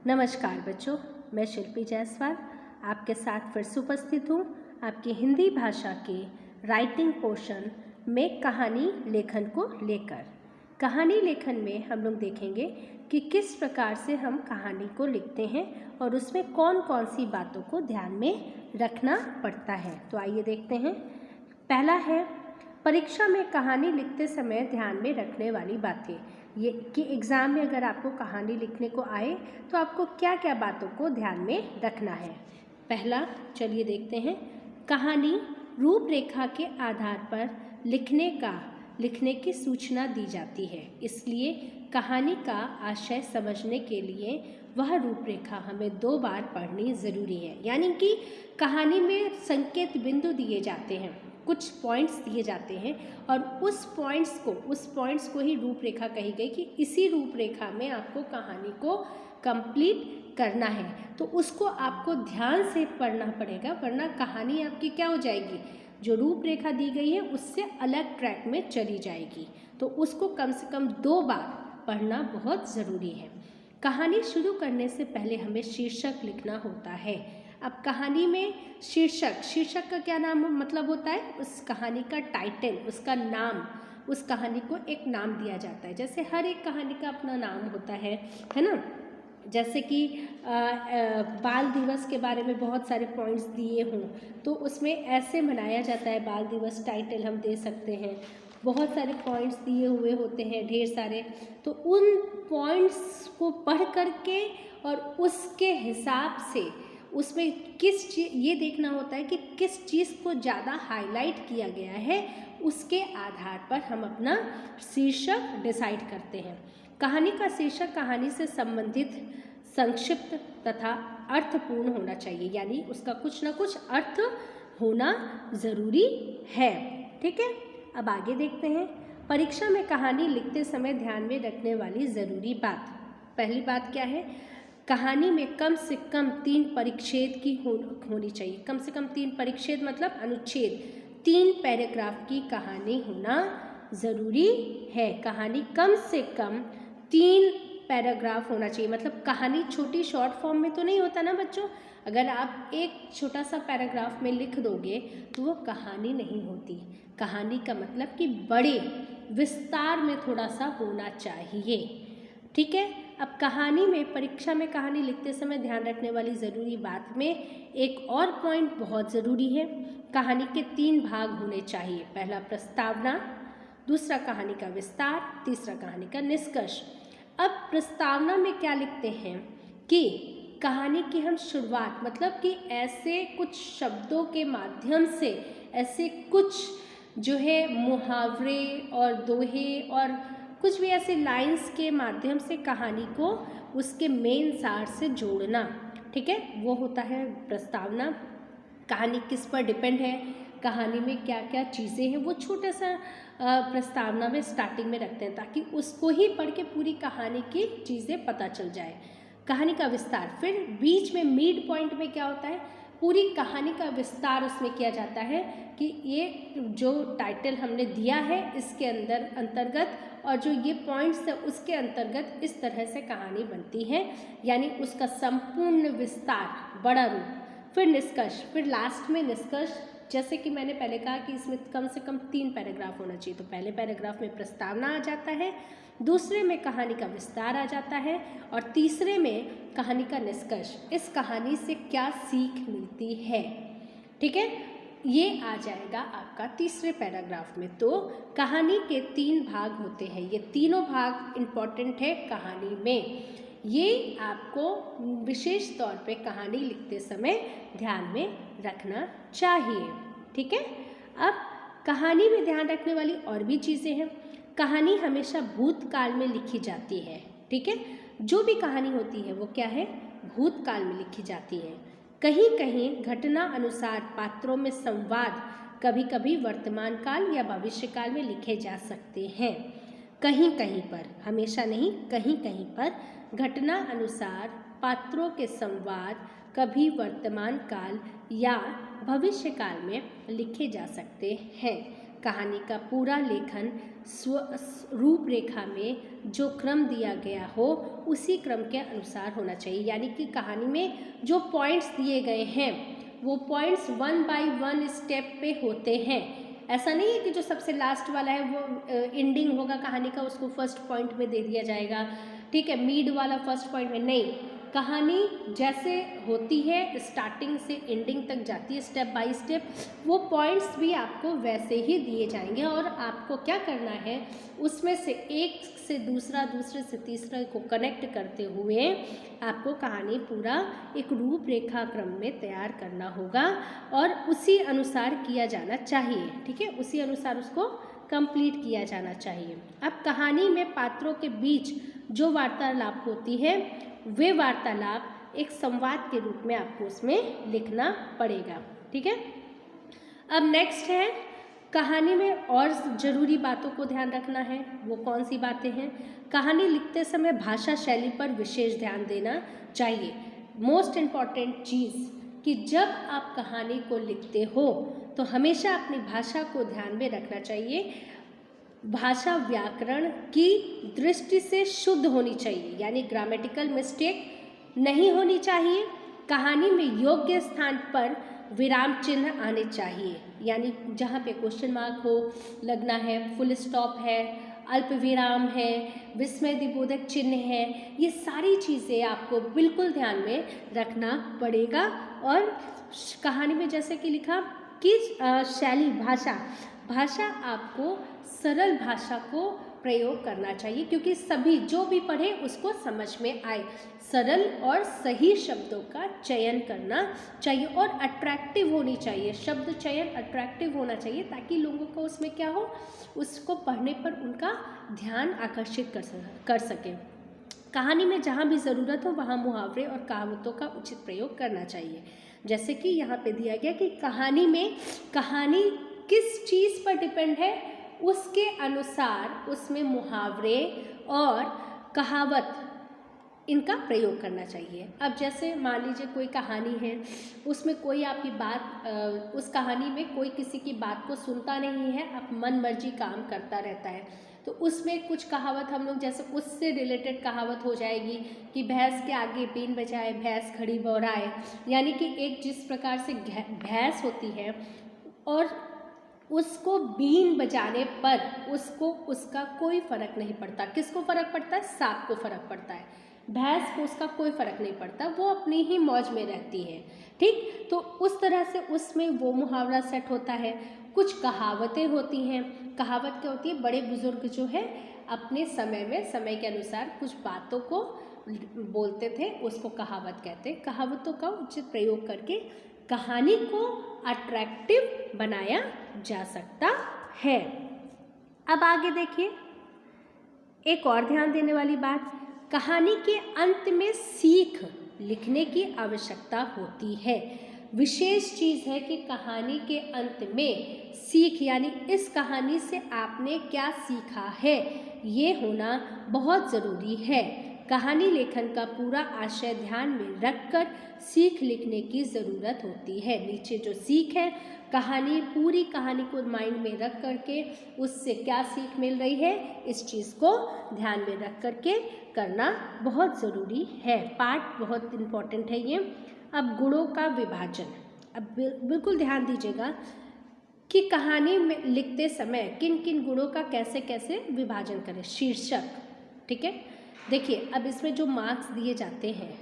नमस्कार बच्चों, मैं शिल्पी जायसवाल आपके साथ फिर से उपस्थित हूँ आपकी हिंदी भाषा के राइटिंग पोर्शन में कहानी लेखन को लेकर। कहानी लेखन में हम लोग देखेंगे कि किस प्रकार से हम कहानी को लिखते हैं और उसमें कौन कौन सी बातों को ध्यान में रखना पड़ता है। तो आइए देखते हैं। पहला है परीक्षा में कहानी लिखते समय ध्यान में रखने वाली बातें। ये कि एग्ज़ाम में अगर आपको कहानी लिखने को आए तो आपको क्या क्या बातों को ध्यान में रखना है। पहला, चलिए देखते हैं। कहानी रूपरेखा के आधार पर लिखने की सूचना दी जाती है, इसलिए कहानी का आशय समझने के लिए वह रूपरेखा हमें 2 बार पढ़नी ज़रूरी है। यानी कि कहानी में संकेत बिंदु दिए जाते हैं, कुछ पॉइंट्स दिए जाते हैं और उस पॉइंट्स को ही रूपरेखा कही गई कि इसी रूपरेखा में आपको कहानी को कंप्लीट करना है। तो उसको आपको ध्यान से पढ़ना पड़ेगा, वरना कहानी आपकी क्या हो जाएगी, जो रूपरेखा दी गई है उससे अलग ट्रैक में चली जाएगी। तो उसको कम से कम 2 बार पढ़ना बहुत ज़रूरी है। कहानी शुरू करने से पहले हमें शीर्षक लिखना होता है। अब कहानी में शीर्षक का क्या नाम मतलब होता है, उस कहानी का टाइटल, उसका नाम, उस कहानी को एक नाम दिया जाता है। जैसे हर एक कहानी का अपना नाम होता है ना। जैसे कि बाल दिवस के बारे में बहुत सारे पॉइंट्स दिए हों तो उसमें ऐसे मनाया जाता है बाल दिवस, टाइटल हम दे सकते हैं। बहुत सारे पॉइंट्स दिए हुए होते हैं, ढेर सारे। तो उन पॉइंट्स को पढ़ करके और उसके हिसाब से उसमें ये देखना होता है कि किस चीज़ को ज़्यादा हाईलाइट किया गया है, उसके आधार पर हम अपना शीर्षक डिसाइड करते हैं। कहानी का शीर्षक कहानी से संबंधित, संक्षिप्त तथा अर्थपूर्ण होना चाहिए, यानी उसका कुछ ना कुछ अर्थ होना ज़रूरी है। ठीक है, अब आगे देखते हैं। परीक्षा में कहानी लिखते समय ध्यान में रखने वाली ज़रूरी बात। पहली बात क्या है, कहानी में कम से कम 3 परिच्छेद की होनी चाहिए। कम से कम 3 परिच्छेद मतलब अनुच्छेद, 3 पैराग्राफ की कहानी होना ज़रूरी है। कहानी कम से कम 3 पैराग्राफ होना चाहिए। मतलब कहानी छोटी शॉर्ट फॉर्म में तो नहीं होता ना बच्चों। अगर आप एक छोटा सा पैराग्राफ में लिख दोगे तो वो कहानी नहीं होती। कहानी का मतलब कि बड़े विस्तार में थोड़ा सा होना चाहिए। ठीक है। अब कहानी में, परीक्षा में कहानी लिखते समय ध्यान रखने वाली ज़रूरी बात में एक और पॉइंट बहुत ज़रूरी है। कहानी के 3 भाग होने चाहिए। पहला प्रस्तावना, दूसरा कहानी का विस्तार, तीसरा कहानी का निष्कर्ष। अब प्रस्तावना में क्या लिखते हैं कि कहानी की हम शुरुआत, मतलब कि ऐसे कुछ शब्दों के माध्यम से, ऐसे कुछ जो है मुहावरे और दोहे और कुछ भी ऐसे लाइंस के माध्यम से कहानी को उसके मेन सार से जोड़ना। ठीक है, वो होता है प्रस्तावना। कहानी किस पर डिपेंड है, कहानी में क्या क्या चीज़ें हैं, वो छोटा सा प्रस्तावना में स्टार्टिंग में रखते हैं ताकि उसको ही पढ़ के पूरी कहानी की चीज़ें पता चल जाए। कहानी का विस्तार, फिर बीच में मिड पॉइंट में क्या होता है, पूरी कहानी का विस्तार उसमें किया जाता है कि ये जो टाइटल हमने दिया है इसके अंतर्गत और जो ये पॉइंट्स है उसके अंतर्गत इस तरह से कहानी बनती है, यानी उसका संपूर्ण विस्तार, बड़ा रूप। फिर निष्कर्ष, फिर लास्ट में निष्कर्ष। जैसे कि मैंने पहले कहा कि इसमें कम से कम 3 पैराग्राफ होना चाहिए। तो पहले पैराग्राफ में प्रस्तावना आ जाता है, दूसरे में कहानी का विस्तार आ जाता है और तीसरे में कहानी का निष्कर्ष। इस कहानी से क्या सीख मिलती है, ठीक है, ये आ जाएगा आपका तीसरे पैराग्राफ में। तो कहानी के 3 भाग होते हैं, ये तीनों भाग इम्पॉर्टेंट है कहानी में। ये आपको विशेष तौर पे कहानी लिखते समय ध्यान में रखना चाहिए। ठीक है। अब कहानी में ध्यान रखने वाली और भी चीज़ें हैं। कहानी हमेशा भूतकाल में लिखी जाती है। ठीक है, जो भी कहानी होती है वो क्या है, भूतकाल में लिखी जाती है। कहीं कहीं घटना अनुसार पात्रों में संवाद कभी कभी वर्तमान काल या भविष्य काल में लिखे जा सकते हैं। कहीं कहीं पर, हमेशा नहीं, कहीं कहीं पर घटना अनुसार पात्रों के संवाद कभी वर्तमान काल या भविष्य काल में लिखे जा सकते हैं। कहानी का पूरा लेखन रूपरेखा में जो क्रम दिया गया हो उसी क्रम के अनुसार होना चाहिए। यानी कि कहानी में जो पॉइंट्स दिए गए हैं वो पॉइंट्स 1 बाय 1 स्टेप पे होते हैं। ऐसा नहीं है कि जो सबसे लास्ट वाला है वो एंडिंग होगा कहानी का, उसको फर्स्ट पॉइंट में दे दिया जाएगा, ठीक है, मिड वाला फर्स्ट पॉइंट में। नहीं, कहानी जैसे होती है स्टार्टिंग से एंडिंग तक जाती है स्टेप बाय स्टेप, वो पॉइंट्स भी आपको वैसे ही दिए जाएंगे और आपको क्या करना है, उसमें से एक से दूसरा, दूसरे से तीसरा को कनेक्ट करते हुए आपको कहानी पूरा एक रूपरेखा क्रम में तैयार करना होगा और उसी अनुसार किया जाना चाहिए, ठीक है, उसी अनुसार उसको कंप्लीट किया जाना चाहिए। अब कहानी में पात्रों के बीच जो वार्तालाप होती है वे वार्तालाप एक संवाद के रूप में आपको उसमें लिखना पड़ेगा, ठीक है। अब नेक्स्ट है कहानी में और ज़रूरी बातों को ध्यान रखना है। वो कौन सी बातें हैं? कहानी लिखते समय भाषा शैली पर विशेष ध्यान देना चाहिए। मोस्ट इम्पॉर्टेंट चीज़ कि जब आप कहानी को लिखते हो तो हमेशा अपनी भाषा को ध्यान में रखना चाहिए। भाषा व्याकरण की दृष्टि से शुद्ध होनी चाहिए, यानी ग्रामेटिकल मिस्टेक नहीं होनी चाहिए। कहानी में योग्य स्थान पर विराम चिन्ह आने चाहिए, यानी जहाँ पे क्वेश्चन मार्क हो लगना है, फुल स्टॉप है, अल्प विराम है, विस्मय दिबोधक चिन्ह है, ये सारी चीज़ें आपको बिल्कुल ध्यान में रखना पड़ेगा। और कहानी में जैसे कि लिखा कि शैली भाषा आपको सरल भाषा को प्रयोग करना चाहिए, क्योंकि सभी जो भी पढ़े उसको समझ में आए। सरल और सही शब्दों का चयन करना चाहिए और अट्रैक्टिव होनी चाहिए, शब्द चयन अट्रैक्टिव होना चाहिए ताकि लोगों को उसमें क्या हो, उसको पढ़ने पर उनका ध्यान आकर्षित कर सके। कहानी में जहाँ भी ज़रूरत हो वहाँ मुहावरे और कहावतों का उचित प्रयोग करना चाहिए। जैसे कि यहाँ पे दिया गया कि कहानी किस चीज़ पर डिपेंड है, उसके अनुसार उसमें मुहावरे और कहावत इनका प्रयोग करना चाहिए। अब जैसे मान लीजिए कोई कहानी है, उसमें कोई आपकी बात, उस कहानी में कोई किसी की बात को सुनता नहीं है, अब मन मर्जी काम करता रहता है, तो उसमें कुछ कहावत हम लोग जैसे उससे रिलेटेड कहावत हो जाएगी कि भैंस के आगे बीन बजाए भैंस खड़ी बौराए, यानी कि एक जिस प्रकार से भैंस होती है और उसको बीन बजाने पर उसका कोई फ़र्क नहीं पड़ता। किसको फ़र्क पड़ता है? सांप को फ़र्क पड़ता है। भैंस को उसका कोई फ़र्क नहीं पड़ता, वो अपनी ही मौज में रहती है, ठीक। तो उस तरह से उसमें वो मुहावरा सेट होता है। कुछ कहावतें होती हैं। कहावत क्या होती है? बड़े बुजुर्ग जो है अपने समय के अनुसार कुछ बातों को बोलते थे, उसको कहावत कहते हैं। कहावतों का उचित प्रयोग करके कहानी को अट्रैक्टिव बनाया जा सकता है। अब आगे देखिए, एक और ध्यान देने वाली बात, कहानी के अंत में सीख लिखने की आवश्यकता होती है। विशेष चीज़ है कि कहानी के अंत में सीख, यानी इस कहानी से आपने क्या सीखा है, ये होना बहुत ज़रूरी है। कहानी लेखन का पूरा आशय ध्यान में रखकर सीख लिखने की ज़रूरत होती है। नीचे जो सीख है, पूरी कहानी को माइंड में रख करके उससे क्या सीख मिल रही है, इस चीज़ को ध्यान में रख करके करना बहुत ज़रूरी है। पार्ट बहुत इम्पॉर्टेंट है ये। अब गुणों का विभाजन, अब बिल्कुल ध्यान दीजिएगा कि कहानी में लिखते समय किन किन गुणों का कैसे कैसे विभाजन करें। शीर्षक, ठीक है। देखिए, अब इसमें जो मार्क्स दिए जाते हैं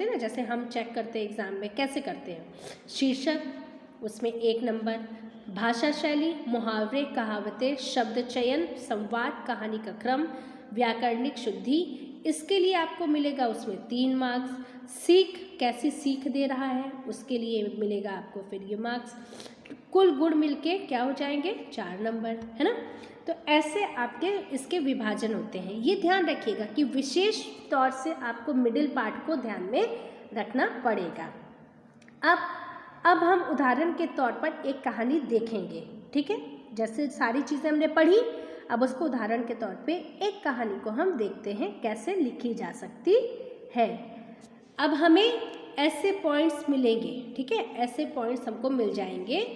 ना, जैसे हम चेक करते हैं एग्ज़ाम में, कैसे करते हैं? शीर्षक, उसमें 1 नंबर। भाषा शैली, मुहावरे, कहावतें, शब्द चयन, संवाद, कहानी का क्रम, व्याकरणिक शुद्धि, इसके लिए आपको मिलेगा उसमें 3 मार्क्स। सीख, कैसी सीख दे रहा है, उसके लिए मिलेगा आपको फिर ये मार्क्स। कुल गुण मिलके क्या हो जाएंगे? 4 नंबर, है ना। तो ऐसे आपके इसके विभाजन होते हैं। ये ध्यान रखिएगा कि विशेष तौर से आपको मिडिल पार्ट को ध्यान में रखना पड़ेगा। अब हम उदाहरण के तौर पर एक कहानी देखेंगे, ठीक है। जैसे सारी चीज़ें हमने पढ़ी, अब उसको उदाहरण के तौर पे एक कहानी को हम देखते हैं कैसे लिखी जा सकती है। अब हमें ऐसे पॉइंट्स मिलेंगे, ठीक है, ऐसे पॉइंट्स हमको मिल जाएंगे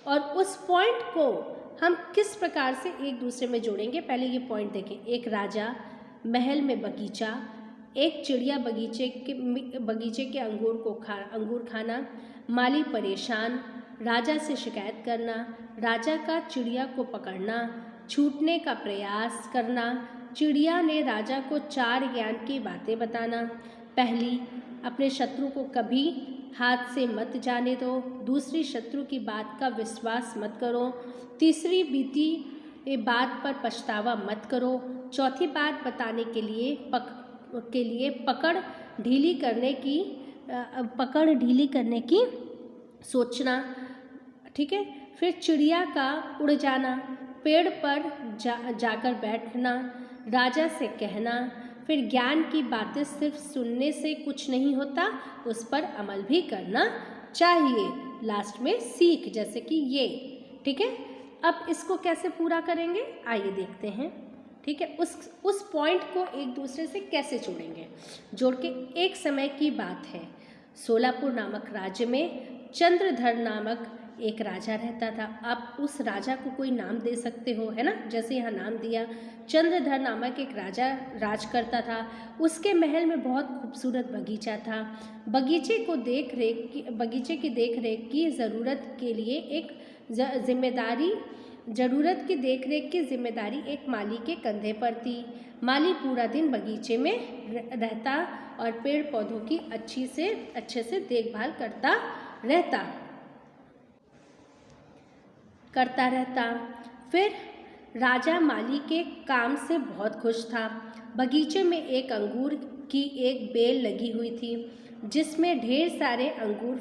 और उस पॉइंट को हम किस प्रकार से एक दूसरे में जोड़ेंगे। पहले ये पॉइंट देखें, एक राजा, महल में बगीचा, एक चिड़िया बगीचे के अंगूर खाना, माली परेशान, राजा से शिकायत करना, राजा का चिड़िया को पकड़ना, छूटने का प्रयास करना, चिड़िया ने राजा को 4 ज्ञान की बातें बताना। पहली, अपने शत्रु को कभी हाथ से मत जाने दो। दूसरी, शत्रु की बात का विश्वास मत करो। तीसरी, बीती बात पर पछतावा मत करो। चौथी बात बताने के लिए पकड़ ढीली करने की सोचना। ठीक है। फिर चिड़िया का उड़ जाना, पेड़ पर जाकर बैठना, राजा से कहना। फिर ज्ञान की बातें सिर्फ सुनने से कुछ नहीं होता, उस पर अमल भी करना चाहिए। लास्ट में सीख, जैसे कि ये। ठीक है। अब इसको कैसे पूरा करेंगे, आइए देखते हैं। ठीक है। उस पॉइंट को एक दूसरे से कैसे जोड़ेंगे। जोड़ के, एक समय की बात है, सोलापुर नामक राज्य में चंद्रधर नामक एक राजा रहता था। आप उस राजा को कोई नाम दे सकते हो, है ना, जैसे यहाँ नाम दिया। चंद्रधर नामक एक राजा राज करता था। उसके महल में बहुत खूबसूरत बगीचा था। बगीचे की देखरेख की ज़रूरत की देखरेख की जिम्मेदारी एक माली के कंधे पर थी। माली पूरा दिन बगीचे में रहता और पेड़ पौधों की अच्छे से देखभाल करता रहता। फिर राजा माली के काम से बहुत खुश था। बगीचे में एक अंगूर की एक बेल लगी हुई थी, जिसमें ढेर सारे अंगूर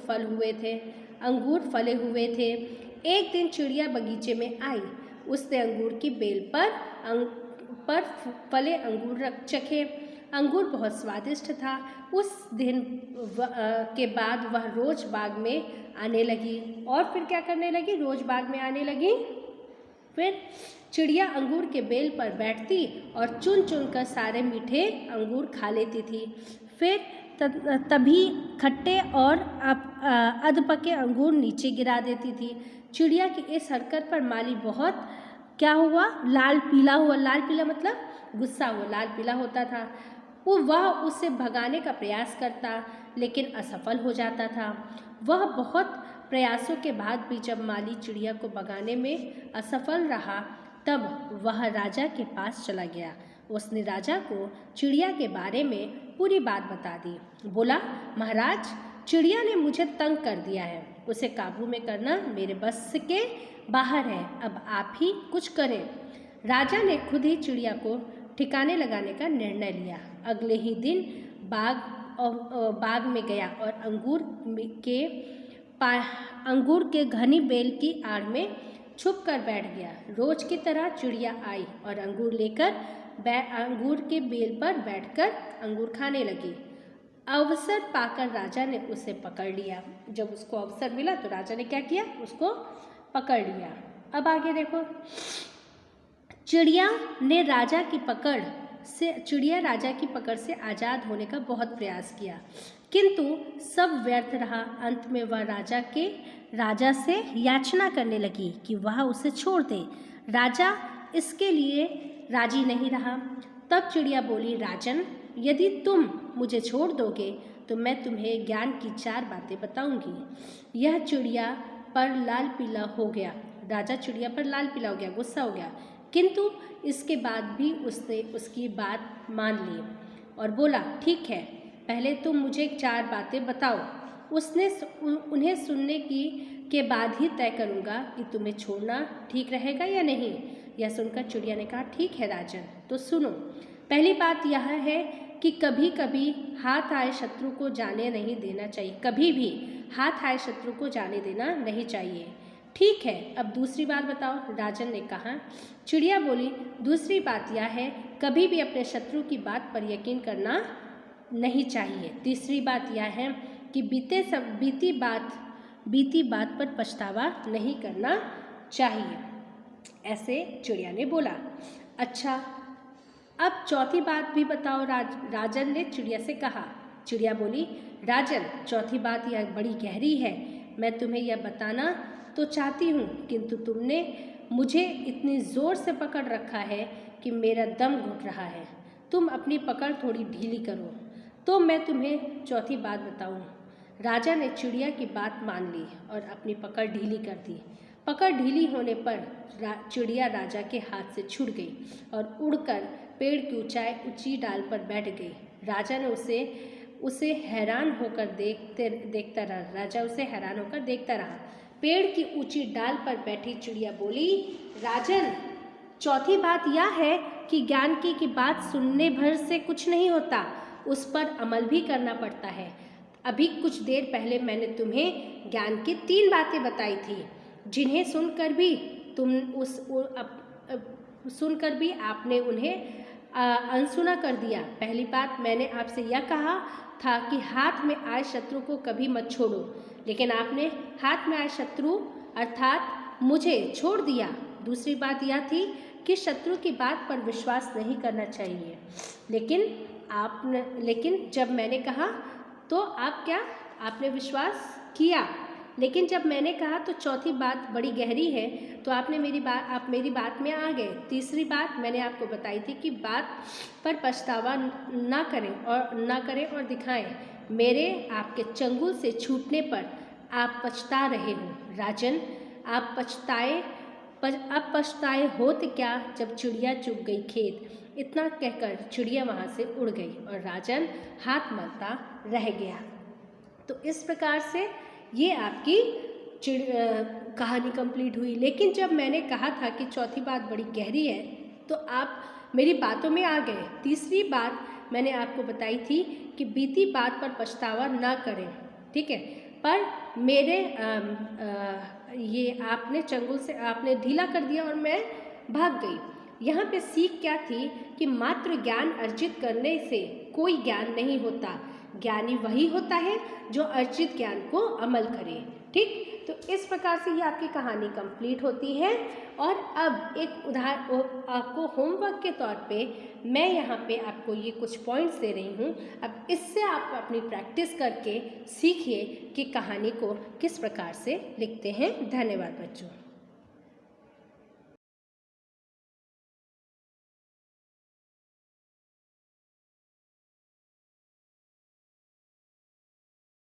फले हुए थे। एक दिन चिड़िया बगीचे में आई। उसने अंगूर की बेल पर फले अंगूर चखे। अंगूर बहुत स्वादिष्ट था। उस दिन के बाद वह रोज बाग में आने लगी। और फिर क्या करने लगी, रोज बाग में आने लगी। फिर चिड़िया अंगूर के बेल पर बैठती और चुन चुन कर सारे मीठे अंगूर खा लेती थी। फिर तभी खट्टे और अधपके अंगूर नीचे गिरा देती थी। चिड़िया की इस हरकत पर माली बहुत लाल पीला मतलब गुस्सा हुआ, लाल पीला होता था। वह उसे भगाने का प्रयास करता, लेकिन असफल हो जाता था। वह बहुत प्रयासों के बाद भी जब माली चिड़िया को भगाने में असफल रहा, तब वह राजा के पास चला गया। उसने राजा को चिड़िया के बारे में पूरी बात बता दी। बोला, महाराज, चिड़िया ने मुझे तंग कर दिया है। उसे काबू में करना मेरे बस के बाहर है। अब आप ही कुछ करें। राजा ने खुद ही चिड़िया को ठिकाने लगाने का निर्णय लिया। अगले ही दिन बाग में गया और अंगूर के घनी बेल की आड़ में छुप कर बैठ गया। रोज की तरह चिड़िया आई और अंगूर के बेल पर बैठकर अंगूर खाने लगी। अवसर पाकर राजा ने उसे पकड़ लिया। जब उसको अवसर मिला तो राजा ने क्या किया, उसको पकड़ लिया। अब आगे देखो, चिड़िया राजा की पकड़ से आज़ाद होने का बहुत प्रयास किया, किंतु सब व्यर्थ रहा। अंत में वह राजा से याचना करने लगी कि वह उसे छोड़ दे। राजा इसके लिए राजी नहीं रहा। तब चिड़िया बोली, राजन, यदि तुम मुझे छोड़ दोगे तो मैं तुम्हें ज्ञान की 4 बातें बताऊंगी। यह चिड़िया पर लाल पीला हो गया। राजा चिड़िया पर लाल पीला हो गया, गुस्सा हो गया, किंतु इसके बाद भी उसने उसकी बात मान ली और बोला, ठीक है, पहले तुम मुझे 4 बातें बताओ। उन्हें सुनने के बाद ही तय करूँगा कि तुम्हें छोड़ना ठीक रहेगा या नहीं। यह सुनकर चिड़िया ने कहा, ठीक है राजन, तो सुनो। पहली बात यह है कि कभी कभी हाथ आए शत्रु को जाने नहीं देना चाहिए। कभी भी हाथ आए शत्रु को जाने देना नहीं चाहिए। ठीक है, अब दूसरी बात बताओ, राजन ने कहा। चिड़िया बोली, दूसरी बात यह है, कभी भी अपने शत्रु की बात पर यकीन करना नहीं चाहिए। तीसरी बात यह है कि बीती बात पर पछतावा नहीं करना चाहिए। ऐसे चिड़िया ने बोला। अच्छा, अब चौथी बात भी बताओ, राजन ने चिड़िया से कहा। चिड़िया बोली, राजन, चौथी बात यह बड़ी गहरी है। मैं तुम्हें यह बताना तो चाहती हूँ, किंतु तुमने मुझे इतनी ज़ोर से पकड़ रखा है कि मेरा दम घुट रहा है। तुम अपनी पकड़ थोड़ी ढीली करो तो मैं तुम्हें चौथी बात बताऊँ। राजा ने चिड़िया की बात मान ली और अपनी पकड़ ढीली कर दी। पकड़ ढीली होने पर चिड़िया राजा के हाथ से छूट गई और उड़कर पेड़ की ऊंची डाल पर बैठ गई। राजा ने उसे हैरान होकर देखता रहा। राजा उसे हैरान होकर देखता रहा। पेड़ की ऊंची डाल पर बैठी चिड़िया बोली, राजन, चौथी बात यह है कि ज्ञान की बात सुनने भर से कुछ नहीं होता, उस पर अमल भी करना पड़ता है। अभी कुछ देर पहले मैंने तुम्हें ज्ञान की 3 बातें बताई थी, जिन्हें सुनकर भी आपने उन्हें अनसुना कर दिया। पहली बात, मैंने आपसे यह कहा था कि हाथ में आए शत्रु को कभी मत छोड़ो, लेकिन आपने हाथ में आए शत्रु अर्थात मुझे छोड़ दिया। दूसरी बात यह थी कि शत्रु की बात पर विश्वास नहीं करना चाहिए, लेकिन जब मैंने कहा तो आपने विश्वास किया, लेकिन जब मैंने कहा तो चौथी बात बड़ी गहरी है तो आप मेरी बात में आ गए। तीसरी बात मैंने आपको बताई थी कि बात पर पछतावा ना करें और दिखाएं। मेरे आपके चंगुल से छूटने पर आप पछता रहे हो। राजन, अब पछताए होते क्या जब चिड़िया चुग गई खेत। इतना कहकर चिड़िया वहाँ से उड़ गई और राजन हाथ मलता रह गया। तो इस प्रकार से ये आपकी कहानी कंप्लीट हुई। लेकिन जब मैंने कहा था कि चौथी बात बड़ी गहरी है तो आप मेरी बातों में आ गए। तीसरी बात मैंने आपको बताई थी कि बीती बात पर पछतावा ना करें, ठीक है, पर मेरे ये आपने चंगुल से आपने ढीला कर दिया और मैं भाग गई। यहाँ पे सीख क्या थी कि मात्र ज्ञान अर्जित करने से कोई ज्ञान नहीं होता। ज्ञानी वही होता है जो अर्जित ज्ञान को अमल करे। ठीक, तो इस प्रकार से ये आपकी कहानी कंप्लीट होती है। और अब एक उदाहरण आपको होमवर्क के तौर पे मैं यहाँ पे आपको ये कुछ पॉइंट्स दे रही हूँ। अब इससे आप अपनी प्रैक्टिस करके सीखिए कि कहानी को किस प्रकार से लिखते हैं। धन्यवाद बच्चों।